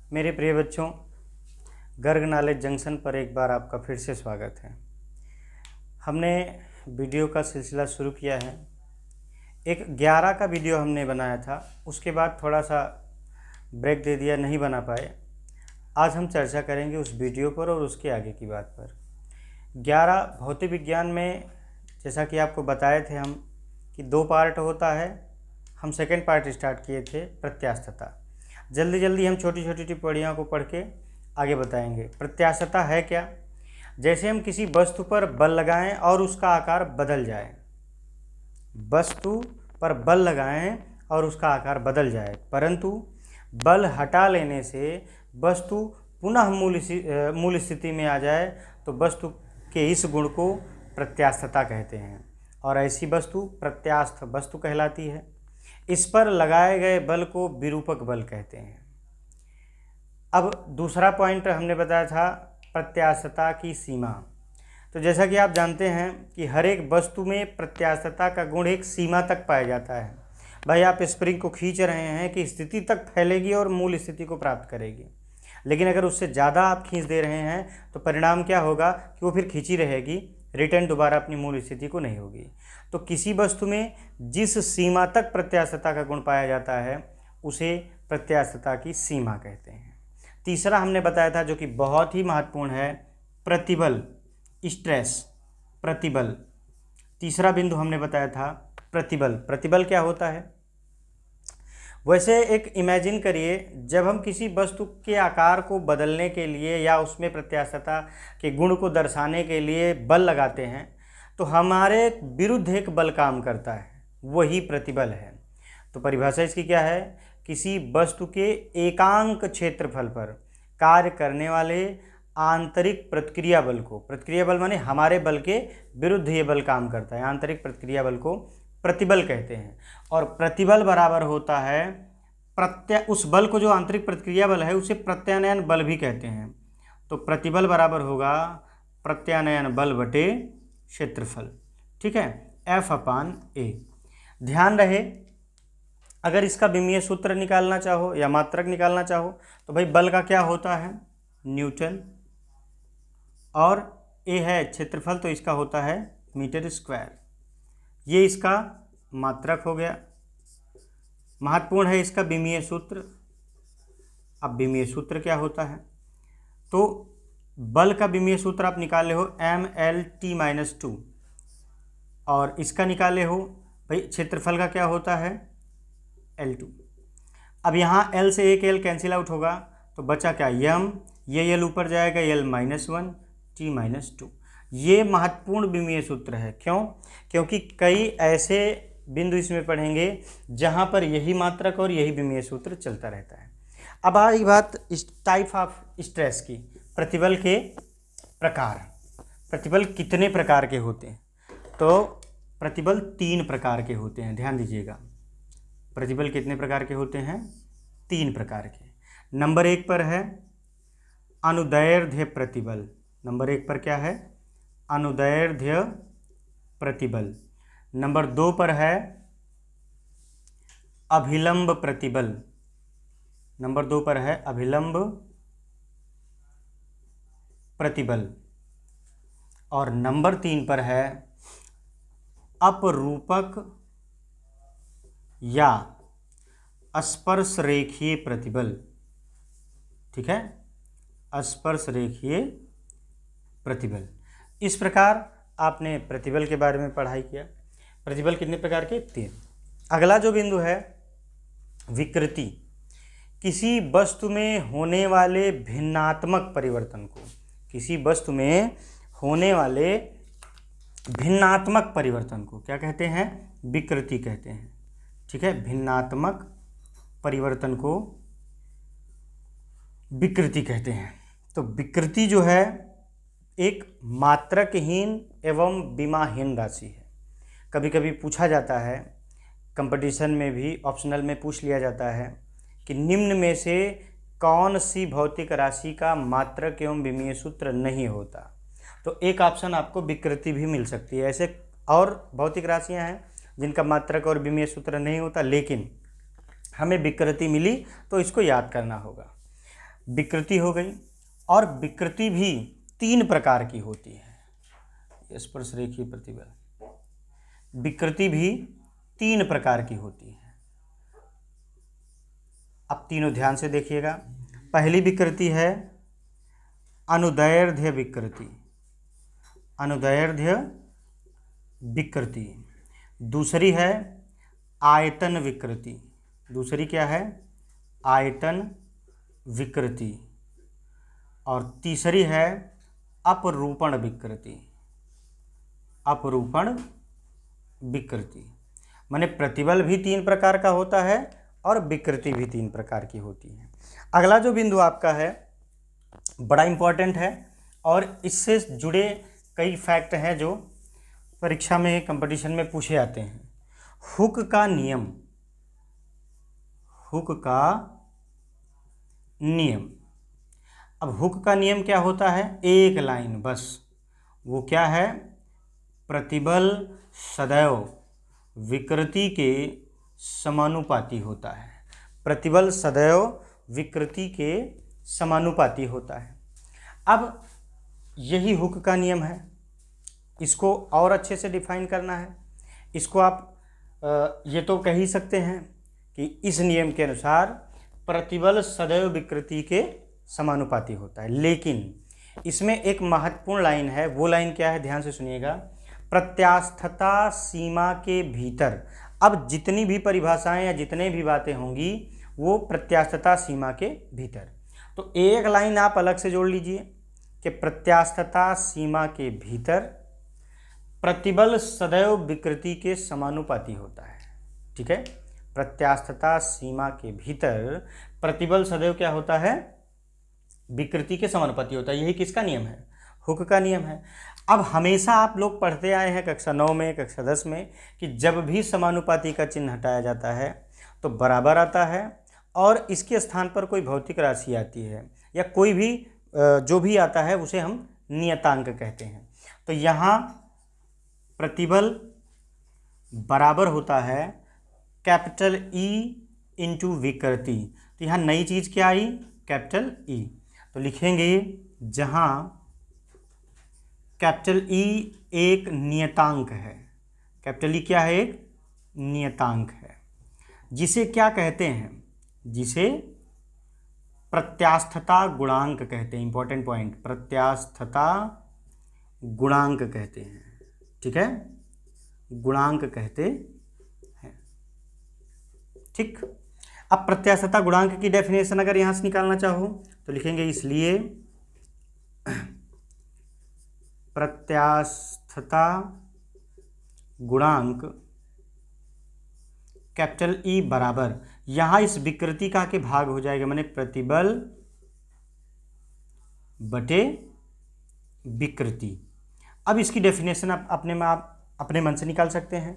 मेरे प्रिय बच्चों, गर्ग नॉलेज जंक्शन पर एक बार आपका फिर से स्वागत है। हमने वीडियो का सिलसिला शुरू किया है। एक 11 का वीडियो हमने बनाया था, उसके बाद थोड़ा सा ब्रेक दे दिया, नहीं बना पाए। आज हम चर्चा करेंगे उस वीडियो पर और उसके आगे की बात पर। 11 भौतिक विज्ञान में जैसा कि आपको बताए थे हम कि 2 पार्ट होता है। हम सेकेंड पार्ट स्टार्ट किए थे, प्रत्यास्थता। जल्दी जल्दी हम छोटी छोटी टिप्पणियों को पढ़ के आगे बताएंगे। प्रत्यास्थता है क्या? जैसे हम किसी वस्तु पर बल लगाएं और उसका आकार बदल जाए। वस्तु पर बल लगाएं और उसका आकार बदल जाए, परंतु बल हटा लेने से वस्तु पुनः मूल स्थिति में आ जाए, तो वस्तु के इस गुण को प्रत्यास्थता कहते हैं और ऐसी वस्तु प्रत्यास्थ वस्तु कहलाती है। इस पर लगाए गए बल को विरूपक बल कहते हैं। अब दूसरा पॉइंट हमने बताया था प्रत्यास्थता की सीमा। तो जैसा कि आप जानते हैं कि हर एक वस्तु में प्रत्यास्थता का गुण एक सीमा तक पाया जाता है। भाई आप स्प्रिंग को खींच रहे हैं कि स्थिति तक फैलेगी और मूल स्थिति को प्राप्त करेगी, लेकिन अगर उससे ज़्यादा आप खींच दे रहे हैं तो परिणाम क्या होगा कि वो फिर खींची रहेगी, रिटर्न दोबारा अपनी मूल स्थिति को नहीं होगी। तो किसी वस्तु में जिस सीमा तक प्रत्यास्थता का गुण पाया जाता है उसे प्रत्यास्थता की सीमा कहते हैं। तीसरा हमने बताया था, जो कि बहुत ही महत्वपूर्ण है, प्रतिबल, स्ट्रेस, प्रतिबल। तीसरा बिंदु हमने बताया था प्रतिबल। प्रतिबल क्या होता है? वैसे एक इमेजिन करिए, जब हम किसी वस्तु के आकार को बदलने के लिए या उसमें प्रत्यास्थता के गुण को दर्शाने के लिए बल लगाते हैं तो हमारे विरुद्ध एक बल काम करता है, वही प्रतिबल है। तो परिभाषा इसकी क्या है? किसी वस्तु के एकांक क्षेत्रफल पर कार्य करने वाले आंतरिक प्रतिक्रिया बल को, प्रतिक्रिया बल माने हमारे बल के विरुद्ध ये बल काम करता है, आंतरिक प्रतिक्रिया बल को प्रतिबल कहते हैं। और प्रतिबल बराबर होता है उस बल को, जो आंतरिक प्रतिक्रिया बल है, उसे प्रत्यानयन बल भी कहते हैं। तो प्रतिबल बराबर होगा प्रत्यानयन बल बटे क्षेत्रफल। ठीक है, F/A। ध्यान रहे, अगर इसका विमीय सूत्र निकालना चाहो या मात्रक निकालना चाहो तो भाई बल का क्या होता है? न्यूटन, और A है क्षेत्रफल, तो इसका होता है मीटर स्क्वायर। ये इसका मात्रक हो गया। महत्वपूर्ण है इसका विमीय सूत्र। अब विमीय सूत्र क्या होता है? तो बल का विमीय सूत्र आप निकाले हो mLT-2, और इसका निकाले हो भाई क्षेत्रफल का क्या होता है? L2। अब यहाँ L से एक L कैंसिल आउट होगा तो बचा क्या? m, ये L ऊपर जाएगा, L-1 T-2। ये महत्वपूर्ण विमीय सूत्र है। क्यों? क्योंकि कई ऐसे बिंदु इसमें पढ़ेंगे जहाँ पर यही मात्रक और यही विमीय सूत्र चलता रहता है। अब आई बात इस टाइप ऑफ स्ट्रेस की, प्रतिबल के प्रकार। प्रतिबल कितने प्रकार के होते हैं? तो प्रतिबल 3 प्रकार के होते हैं, ध्यान दीजिएगा। प्रतिबल कितने प्रकार के होते हैं? 3 प्रकार के। नंबर 1 पर है अनुदैर्ध्य प्रतिबल। नंबर 1 पर क्या है? अनुदैर्ध्य प्रतिबल। नंबर 2 पर है अभिलंब प्रतिबल। नंबर 2 पर है अभिलंब प्रतिबल। और नंबर 3 पर है अपरूपक या स्पर्श रेखीय प्रतिबल। ठीक है, स्पर्श रेखीय प्रतिबल। इस प्रकार आपने प्रतिबल के बारे में पढ़ाई किया। प्रतिबल कितने प्रकार के? 3। अगला जो बिंदु है विकृति। किसी वस्तु में होने वाले भिन्नात्मक परिवर्तन को, किसी वस्तु में होने वाले भिन्नात्मक परिवर्तन को क्या कहते हैं? विकृति कहते हैं। ठीक है, भिन्नात्मक परिवर्तन को विकृति कहते हैं। तो विकृति जो है एक मात्रकहीन एवं विमाहीन राशि है। कभी कभी पूछा जाता है, कंपटीशन में भी ऑप्शनल में पूछ लिया जाता है कि निम्न में से कौन सी भौतिक राशि का मात्रक एवं विमीय सूत्र नहीं होता? तो एक ऑप्शन आपको विकृति भी मिल सकती है। ऐसे और भौतिक राशियां हैं जिनका मात्रक और विमीय सूत्र नहीं होता, लेकिन हमें विकृति मिली तो इसको याद करना होगा। विकृति हो गई, और विकृति भी 3 प्रकार की होती है। स्पर्शरेखीय प्रतिबल, विकृति भी 3 प्रकार की होती है। अब तीनों ध्यान से देखिएगा। पहली विकृति है अनुदैर्ध्य विकृति, अनुदैर्ध्य विकृति। दूसरी है आयतन विकृति, दूसरी क्या है? आयतन विकृति। और तीसरी है अपरूपण विकृति, अपरूपण विकृति। माने प्रतिबल भी 3 प्रकार का होता है और विकृति भी 3 प्रकार की होती है। अगला जो बिंदु आपका है बड़ा इंपॉर्टेंट है, और इससे जुड़े कई फैक्ट हैं जो परीक्षा में, कंपटीशन में पूछे जाते हैं। हुक का नियम, हुक का नियम। अब हुक का नियम क्या होता है? एक लाइन बस। वो क्या है? प्रतिबल सदैव विकृति के समानुपाती होता है, प्रतिबल सदैव विकृति के समानुपाती होता है। अब यही हुक का नियम है, इसको और अच्छे से डिफाइन करना है। इसको आप ये तो कह ही सकते हैं कि इस नियम के अनुसार प्रतिबल सदैव विकृति के समानुपाती होता है। लेकिन इसमें एक महत्वपूर्ण लाइन है। वो लाइन क्या है? ध्यान से सुनिएगा। प्रत्यास्थता सीमा के भीतर। अब जितनी भी परिभाषाएं या जितने भी बातें होंगी वो प्रत्यास्थता सीमा के भीतर। तो एक लाइन आप अलग से जोड़ लीजिए कि प्रत्यास्थता सीमा के भीतर प्रतिबल सदैव विकृति के समानुपाती होता है। ठीक है, प्रत्यास्थता सीमा के भीतर प्रतिबल सदैव क्या होता है? विकृति के समानुपाती होता है। यही किसका नियम है? हुक का नियम है। अब हमेशा आप लोग पढ़ते आए हैं कक्षा 9 में, कक्षा 10 में, कि जब भी समानुपाती का चिन्ह हटाया जाता है तो बराबर आता है, और इसके स्थान पर कोई भौतिक राशि आती है या कोई भी जो भी आता है उसे हम नियतांक कहते हैं। तो यहाँ प्रतिबल बराबर होता है कैपिटल ई इंटू विकृति। तो यहाँ नई चीज़ क्या आई? Capital E. तो लिखेंगे जहाँ कैपिटल ई एक नियतांक है, कैपिटल ई क्या है? एक नियतांक है, जिसे क्या कहते हैं? जिसे प्रत्यास्थता गुणांक कहते हैं। इंपॉर्टेंट पॉइंट, प्रत्यास्थता गुणांक कहते हैं। ठीक है, गुणांक कहते हैं। ठीक। अब प्रत्यास्थता गुणांक की डेफिनेशन अगर यहां से निकालना चाहो तो लिखेंगे इसलिए प्रत्यास्थता गुणांक कैपिटल ई बराबर, यहां इस विकृति का के भाग हो जाएगा, माने प्रतिबल बटे विकृति। अब इसकी डेफिनेशन आप अपने मन से निकाल सकते हैं।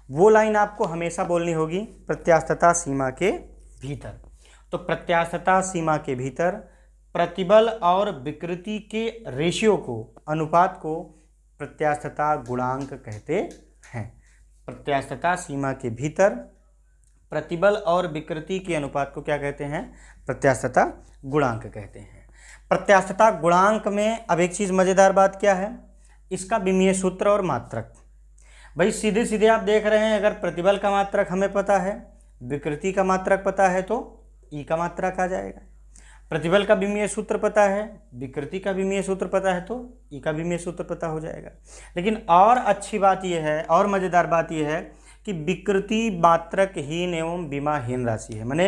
वो लाइन आपको हमेशा बोलनी होगी प्रत्यास्थता सीमा के भीतर। तो प्रत्यास्थता सीमा के भीतर प्रतिबल और विकृति के रेशियो को, अनुपात को प्रत्यास्थता गुणांक कहते हैं। प्रत्यास्थता सीमा के भीतर प्रतिबल और विकृति के अनुपात को क्या कहते हैं? प्रत्यास्थता गुणांक कहते हैं। प्रत्यास्थता गुणांक में अब एक चीज़ मज़ेदार बात क्या है? इसका विमीय सूत्र और मात्रक। भाई सीधे सीधे आप देख रहे हैं, अगर प्रतिबल का मात्रक हमें पता है, विकृति का मात्रक पता है, तो ई का मात्रक आ जाएगा। प्रतिबल का विमीय सूत्र पता है, विकृति का विमीय सूत्र पता है, तो ई का विमीय सूत्र पता हो जाएगा। लेकिन और अच्छी बात यह है, और मज़ेदार बात यह है कि विकृति मात्रकहीन एवं विमाहीन राशि है। माने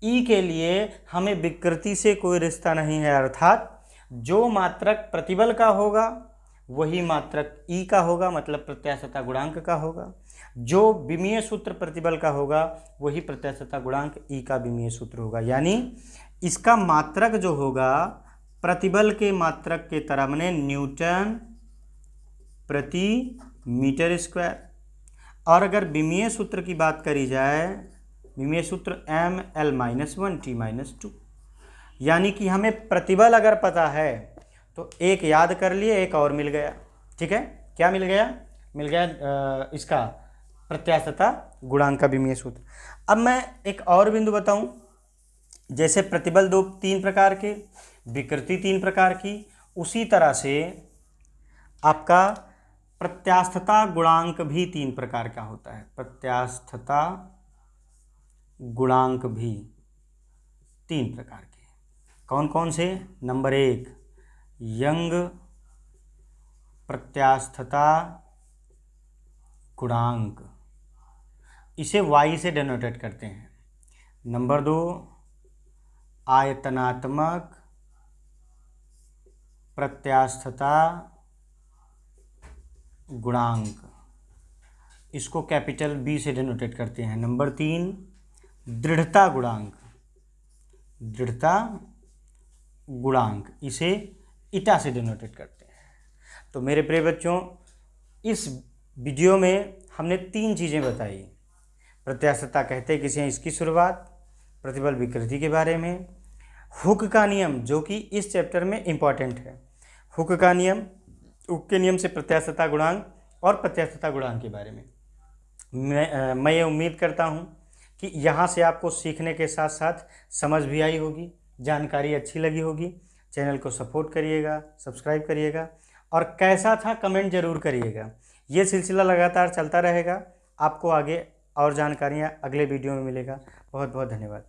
ई के लिए हमें विकृति से कोई रिश्ता नहीं है, अर्थात जो मात्रक प्रतिबल का होगा वही मात्रक ई का होगा, मतलब प्रत्यास्थता गुणांक का होगा। जो विमीय सूत्र प्रतिबल का होगा वही प्रत्यास्थता गुणांक ई का विमीय सूत्र होगा। यानी इसका मात्रक जो होगा प्रतिबल के मात्रक के तरह, माने न्यूटन प्रति मीटर स्क्वायर। और अगर विमीय सूत्र की बात करी जाए, विमीय सूत्र ml-1 t-2, यानी कि हमें प्रतिबल अगर पता है तो एक याद कर लिए, एक और मिल गया। ठीक है, क्या मिल गया? मिल गया इसका प्रत्यास्थता गुणांक का विमीय सूत्र। अब मैं एक और बिंदु बताऊं, जैसे प्रतिबल दो तीन प्रकार के, विकृति तीन प्रकार की, उसी तरह से आपका प्रत्यास्थता गुणांक भी तीन प्रकार का होता है। प्रत्यास्थता गुणांक भी तीन प्रकार के। कौन कौन से? नंबर 1 यंग प्रत्यास्थता गुणांक, इसे y से डिनोटेट करते हैं। नंबर 2 आयतनात्मक प्रत्यास्थता गुणांक, इसको कैपिटल B से डिनोटेट करते हैं। नंबर 3 दृढ़ता गुणांक, दृढ़ता गुणांक, इसे ईटा से डिनोटेट करते हैं। तो मेरे प्रिय बच्चों, इस वीडियो में हमने तीन चीज़ें बताई। प्रत्यास्थता कहते किसे हैं, इसकी शुरुआत, प्रतिबल विकृति के बारे में, हुक का नियम जो कि इस चैप्टर में इम्पॉर्टेंट है, हुक का नियम, हुक के नियम से प्रत्यास्थता गुणांक और प्रत्यास्थता गुणांक के बारे में। मैं ये उम्मीद करता हूँ कि यहाँ से आपको सीखने के साथ साथ समझ भी आई होगी, जानकारी अच्छी लगी होगी। चैनल को सपोर्ट करिएगा, सब्सक्राइब करिएगा और कैसा था कमेंट ज़रूर करिएगा। ये सिलसिला लगातार चलता रहेगा, आपको आगे और जानकारियाँ अगले वीडियो में मिलेगा। बहुत बहुत धन्यवाद।